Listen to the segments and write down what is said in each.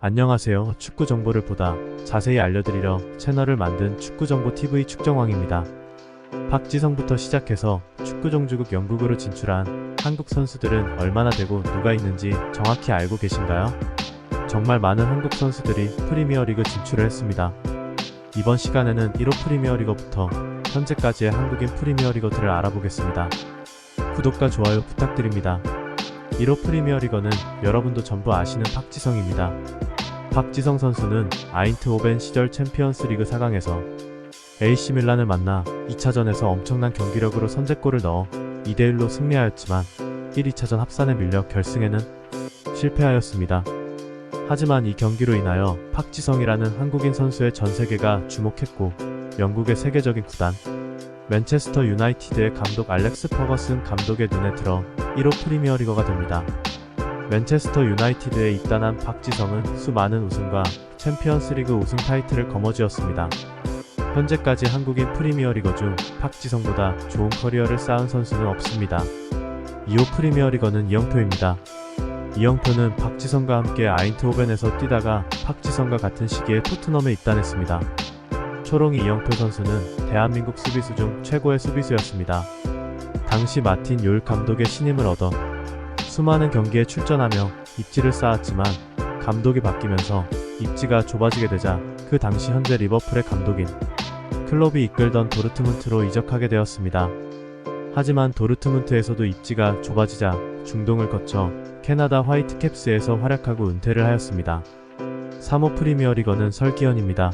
안녕하세요. 축구 정보를 보다 자세히 알려드리려 채널을 만든 축구정보TV 축정왕입니다. 박지성부터 시작해서 축구 종주국 영국으로 진출한 한국 선수들은 얼마나 되고 누가 있는지 정확히 알고 계신가요? 정말 많은 한국 선수들이 프리미어리그 진출을 했습니다. 이번 시간에는 1호 프리미어리거부터 현재까지의 한국인 프리미어리거들을 알아보겠습니다. 구독과 좋아요 부탁드립니다. 1호 프리미어리거는 여러분도 전부 아시는 박지성입니다. 박지성 선수는 아인트호벤 시절 챔피언스리그 4강에서 AC 밀란을 만나 2차전에서 엄청난 경기력으로 선제골을 넣어 2대1로 승리하였지만 1, 2차전 합산에 밀려 결승에는 실패하였습니다. 하지만 이 경기로 인하여 박지성이라는 한국인 선수의 전세계가 주목했고 영국의 세계적인 구단 맨체스터 유나이티드의 감독 알렉스 퍼거슨 감독의 눈에 들어 1호 프리미어리거가 됩니다. 맨체스터 유나이티드에 입단한 박지성은 수많은 우승과 챔피언스리그 우승 타이틀을 거머쥐었습니다. 현재까지 한국인 프리미어리거 중 박지성보다 좋은 커리어를 쌓은 선수는 없습니다. 2호 프리미어리거는 이영표입니다. 이영표는 박지성과 함께 아인트호벤에서 뛰다가 박지성과 같은 시기에 토트넘에 입단했습니다. 초롱이 이영표 선수는 대한민국 수비수 중 최고의 수비수였습니다. 당시 마틴 율 감독의 신임을 얻어 수많은 경기에 출전하며 입지를 쌓았지만 감독이 바뀌면서 입지가 좁아지게 되자 그 당시 현재 리버풀의 감독인 클롭이 이끌던 도르트문트로 이적하게 되었습니다. 하지만 도르트문트에서도 입지가 좁아지자 중동을 거쳐 캐나다 화이트캡스에서 활약하고 은퇴를 하였습니다. 3호 프리미어리거는 설기현입니다.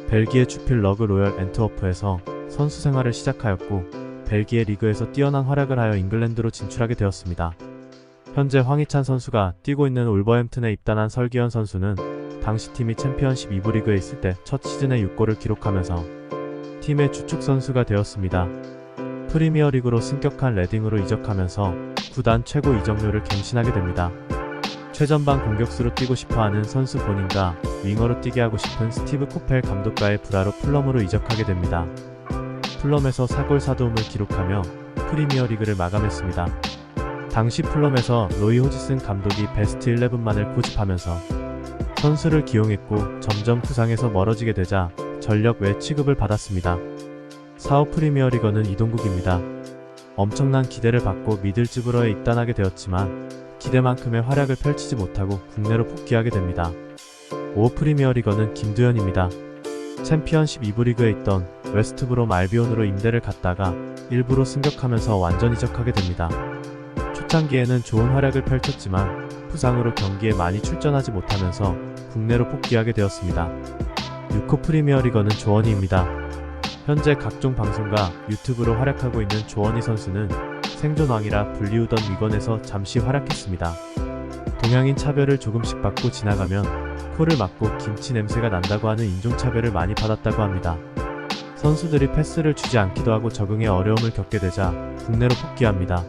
벨기에 주필 러그 로열 앤트워프에서 선수 생활을 시작하였고 벨기에 리그에서 뛰어난 활약을 하여 잉글랜드로 진출하게 되었습니다. 현재 황희찬 선수가 뛰고 있는 울버햄튼에 입단한 설기현 선수는 당시 팀이 챔피언십 2부 리그에 있을 때 첫 시즌에 6골을 기록하면서 팀의 주축 선수가 되었습니다. 프리미어리그로 승격한 레딩으로 이적하면서 구단 최고 이적료를 갱신하게 됩니다. 최전방 공격수로 뛰고 싶어하는 선수 본인과 윙어로 뛰게 하고 싶은 스티브 코펠 감독과의 불화로 풀럼으로 이적하게 됩니다. 풀럼에서 4골 4도움을 기록하며 프리미어리그를 마감했습니다. 당시 풀럼에서 로이 호지슨 감독이 베스트 11만을 고집하면서 선수를 기용했고 점점 부상에서 멀어지게 되자 전력 외 취급을 받았습니다. 4호 프리미어리거는 이동국입니다. 엄청난 기대를 받고 미들즈브러에 입단하게 되었지만 기대만큼의 활약을 펼치지 못하고 국내로 복귀하게 됩니다. 5호 프리미어리거는 김두현입니다. 챔피언십 2부 리그에 있던 웨스트브롬 알비온으로 임대를 갔다가 일부로 승격하면서 완전 이적하게 됩니다. 초창기에는 좋은 활약을 펼쳤지만 부상으로 경기에 많이 출전하지 못하면서 국내로 복귀하게 되었습니다. 6호 프리미어리거는 조원희입니다. 현재 각종 방송과 유튜브로 활약하고 있는 조원희 선수는 생존왕이라 불리우던 위건에서 잠시 활약했습니다. 동양인 차별을 조금씩 받고 지나가면 코를 막고 김치 냄새가 난다고 하는 인종차별을 많이 받았다고 합니다. 선수들이 패스를 주지 않기도 하고 적응에 어려움을 겪게 되자 국내로 복귀합니다.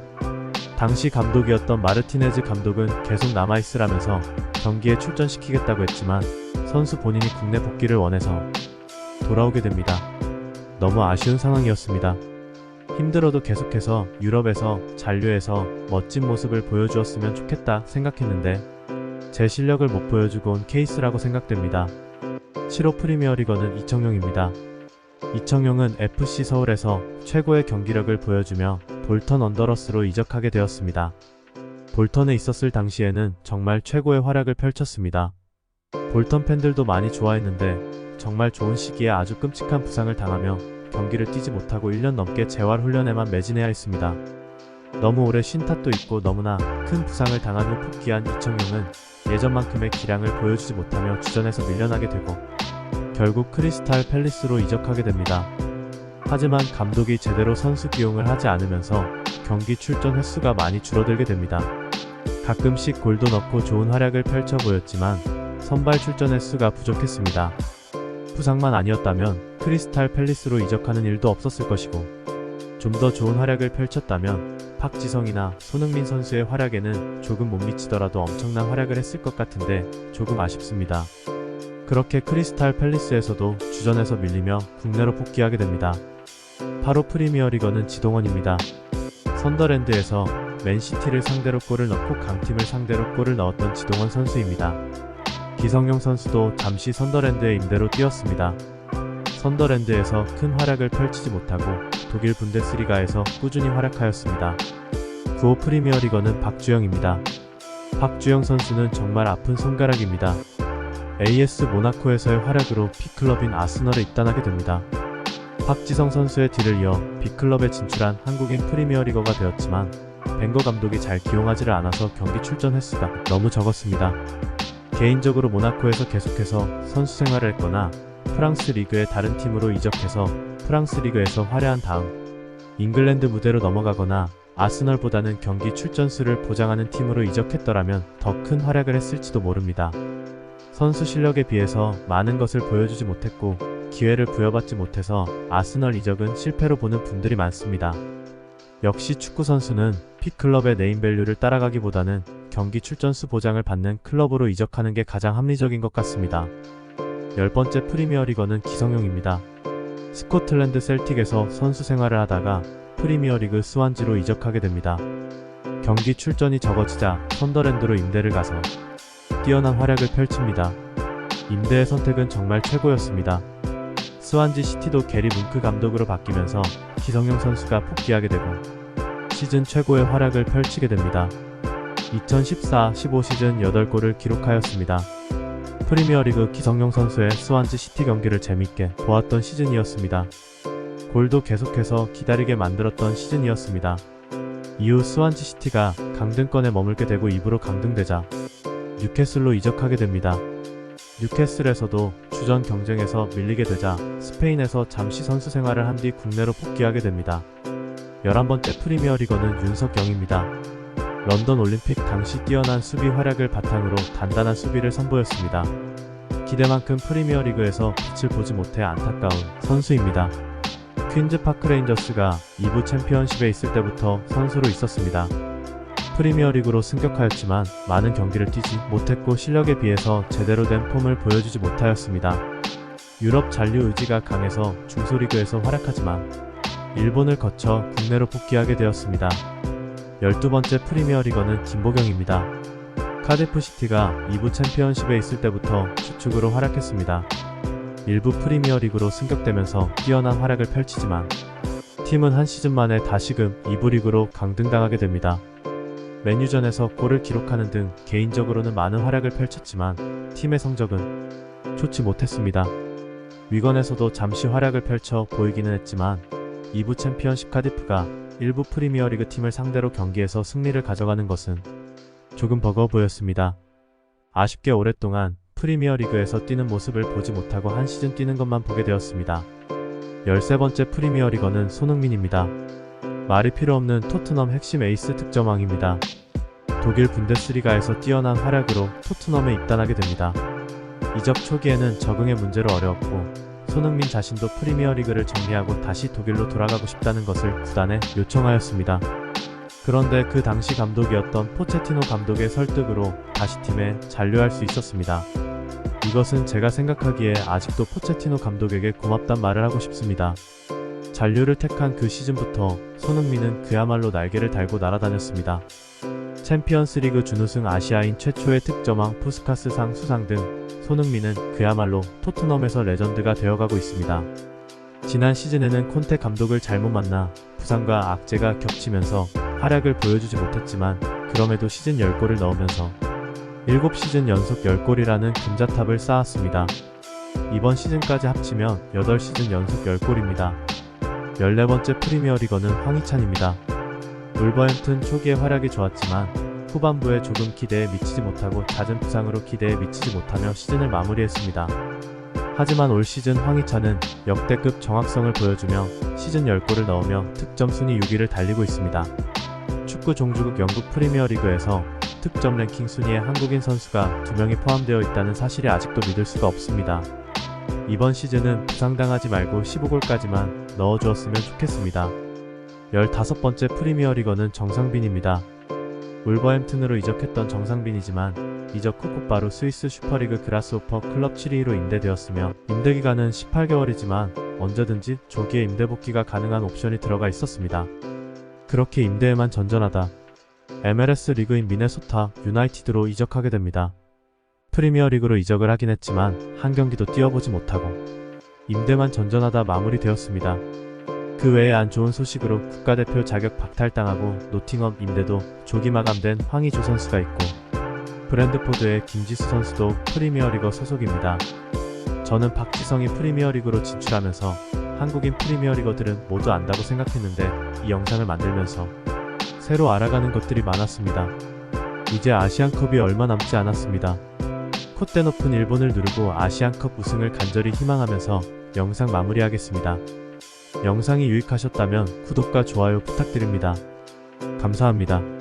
당시 감독이었던 마르티네즈 감독은 계속 남아있으라면서 경기에 출전시키겠다고 했지만 선수 본인이 국내 복귀를 원해서 돌아오게 됩니다. 너무 아쉬운 상황이었습니다. 힘들어도 계속해서 유럽에서 잔류해서 멋진 모습을 보여주었으면 좋겠다 생각했는데 제 실력을 못 보여주고 온 케이스라고 생각됩니다. 7호 프리미어리거는 이청용입니다. 이청용은 FC 서울에서 최고의 경기력을 보여주며 볼턴 언더러스로 이적하게 되었습니다. 볼턴에 있었을 당시에는 정말 최고의 활약을 펼쳤습니다. 볼턴 팬들도 많이 좋아했는데 정말 좋은 시기에 아주 끔찍한 부상을 당하며 경기를 뛰지 못하고 1년 넘게 재활 훈련에만 매진해야 했습니다. 너무 오래 쉰 탓도 있고 너무나 큰 부상을 당한 후 복귀한 이청용은 예전만큼의 기량을 보여주지 못하며 주전에서 밀려나게 되고 결국 크리스탈 팰리스로 이적하게 됩니다. 하지만 감독이 제대로 선수 기용을 하지 않으면서 경기 출전 횟수가 많이 줄어들게 됩니다. 가끔씩 골도 넣고 좋은 활약을 펼쳐 보였지만 선발 출전 횟수가 부족했습니다. 부상만 아니었다면 크리스탈 팰리스로 이적하는 일도 없었을 것이고 좀 더 좋은 활약을 펼쳤다면 박지성이나 손흥민 선수의 활약에는 조금 못 미치더라도 엄청난 활약을 했을 것 같은데 조금 아쉽습니다. 그렇게 크리스탈 팰리스에서도 주전에서 밀리며 국내로 복귀하게 됩니다. 8호 프리미어리거는 지동원입니다. 선더랜드에서 맨시티를 상대로 골을 넣고 강팀을 상대로 골을 넣었던 지동원 선수입니다. 기성용 선수도 잠시 선더랜드의 임대로 뛰었습니다. 선더랜드에서 큰 활약을 펼치지 못하고 독일 분데스리가에서 꾸준히 활약하였습니다. 9호 프리미어리거는 박주영입니다. 박주영 선수는 정말 아픈 손가락입니다. AS 모나코에서의 활약으로 B클럽인 아스널에 입단하게 됩니다. 박지성 선수의 뒤를 이어 B클럽에 진출한 한국인 프리미어리거가 되었지만 벵거 감독이 잘 기용하지를 않아서 경기 출전 횟수가 너무 적었습니다. 개인적으로 모나코에서 계속해서 선수 생활을 했거나 프랑스 리그의 다른 팀으로 이적해서 프랑스 리그에서 활약한 다음 잉글랜드 무대로 넘어가거나 아스널보다는 경기 출전 수를 보장하는 팀으로 이적했더라면 더 큰 활약을 했을지도 모릅니다. 선수 실력에 비해서 많은 것을 보여주지 못했고 기회를 부여받지 못해서 아스널 이적은 실패로 보는 분들이 많습니다. 역시 축구 선수는 B클럽의 네임밸류를 따라가기보다는 경기 출전수 보장을 받는 클럽으로 이적하는 게 가장 합리적인 것 같습니다. 10번째 프리미어리거는 기성용입니다. 스코틀랜드 셀틱에서 선수 생활을 하다가 프리미어리그 스완지로 이적하게 됩니다. 경기 출전이 적어지자 선더랜드로 임대를 가서 뛰어난 활약을 펼칩니다. 임대의 선택은 정말 최고였습니다. 스완지 시티도 게리 뭉크 감독으로 바뀌면서 기성용 선수가 복귀하게 되고 시즌 최고의 활약을 펼치게 됩니다. 2014-15 시즌 8골을 기록하였습니다. 프리미어리그 기성용 선수의 스완지 시티 경기를 재밌게 보았던 시즌이었습니다. 골도 계속해서 기다리게 만들었던 시즌이었습니다. 이후 스완지 시티가 강등권에 머물게 되고 2부로 강등되자 뉴캐슬로 이적하게 됩니다. 뉴캐슬에서도 주전 경쟁에서 밀리게 되자 스페인에서 잠시 선수 생활을 한 뒤 국내로 복귀하게 됩니다. 11번째 프리미어리거는 윤석영입니다. 런던 올림픽 당시 뛰어난 수비 활약을 바탕으로 단단한 수비를 선보였습니다. 기대만큼 프리미어리그에서 빛을 보지 못해 안타까운 선수입니다. 퀸즈 파크 레인저스가 2부 챔피언십에 있을 때부터 선수로 있었습니다. 프리미어리그로 승격하였지만 많은 경기를 뛰지 못했고 실력에 비해서 제대로 된 폼을 보여주지 못하였습니다. 유럽 잔류 의지가 강해서 중소리그에서 활약하지만 일본을 거쳐 국내로 복귀하게 되었습니다. 12번째 프리미어리거는 김보경입니다. 카디프시티가 2부 챔피언십에 있을 때부터 주축으로 활약했습니다. 일부 프리미어리그로 승격되면서 뛰어난 활약을 펼치지만 팀은 한 시즌 만에 다시금 2부 리그로 강등당하게 됩니다. 맨유전에서 골을 기록하는 등 개인적으로는 많은 활약을 펼쳤지만 팀의 성적은 좋지 못했습니다. 위건에서도 잠시 활약을 펼쳐 보이기는 했지만 2부 챔피언십 카디프가 일부 프리미어리그 팀을 상대로 경기에서 승리를 가져가는 것은 조금 버거워 보였습니다. 아쉽게 오랫동안 프리미어리그에서 뛰는 모습을 보지 못하고 한 시즌 뛰는 것만 보게 되었습니다. 13번째 프리미어리거는 손흥민입니다. 말이 필요 없는 토트넘 핵심 에이스 득점왕입니다. 독일 분데스리가에서 뛰어난 활약으로 토트넘에 입단하게 됩니다. 이적 초기에는 적응의 문제로 어려웠고 손흥민 자신도 프리미어리그를 정리하고 다시 독일로 돌아가고 싶다는 것을 구단에 요청하였습니다. 그런데 그 당시 감독이었던 포체티노 감독의 설득으로 다시 팀에 잔류할 수 있었습니다. 이것은 제가 생각하기에 아직도 포체티노 감독에게 고맙단 말을 하고 싶습니다. 잔류를 택한 그 시즌부터 손흥민은 그야말로 날개를 달고 날아다녔습니다. 챔피언스리그 준우승 아시아인 최초의 득점왕 푸스카스상 수상 등 손흥민은 그야말로 토트넘에서 레전드가 되어가고 있습니다. 지난 시즌에는 콘테 감독을 잘못 만나 부상과 악재가 겹치면서 활약을 보여주지 못했지만 그럼에도 시즌 10골을 넣으면서 7시즌 연속 10골이라는 금자탑을 쌓았습니다. 이번 시즌까지 합치면 8시즌 연속 10골입니다. 14번째 프리미어리거는 황희찬입니다. 울버햄튼 초기의 활약이 좋았지만 후반부에 조금 기대에 미치지 못하고 잦은 부상으로 기대에 미치지 못하며 시즌을 마무리했습니다. 하지만 올 시즌 황희찬은 역대급 정확성을 보여주며 시즌 10골을 넣으며 득점 순위 6위를 달리고 있습니다. 축구 종주국 영국 프리미어리그에서 득점 랭킹 순위에 한국인 선수가 2명이 포함되어 있다는 사실이 아직도 믿을 수가 없습니다. 이번 시즌은 부상당하지 말고 15골까지만 넣어주었으면 좋겠습니다. 15번째 프리미어리거는 정상빈입니다. 울버햄튼으로 이적했던 정상빈이지만 이적 후 곧바로 스위스 슈퍼리그 그라스호퍼 클럽 7위로 임대되었으며 임대기간은 18개월이지만 언제든지 조기에 임대 복귀가 가능한 옵션이 들어가 있었습니다. 그렇게 임대에만 전전하다 MLS 리그인 미네소타 유나이티드로 이적하게 됩니다. 프리미어리그로 이적을 하긴 했지만 한 경기도 뛰어보지 못하고 임대만 전전하다 마무리되었습니다. 그 외에 안 좋은 소식으로 국가대표 자격 박탈당하고 노팅엄 임대도 조기 마감된 황의조 선수가 있고 브랜드포드의 김지수 선수도 프리미어리거 소속입니다. 저는 박지성이 프리미어리그로 진출하면서 한국인 프리미어리거들은 모두 안다고 생각했는데 이 영상을 만들면서 새로 알아가는 것들이 많았습니다. 이제 아시안컵이 얼마 남지 않았습니다. 콧대 높은 일본을 누르고 아시안컵 우승을 간절히 희망하면서 영상 마무리하겠습니다. 영상이 유익하셨다면 구독과 좋아요 부탁드립니다. 감사합니다.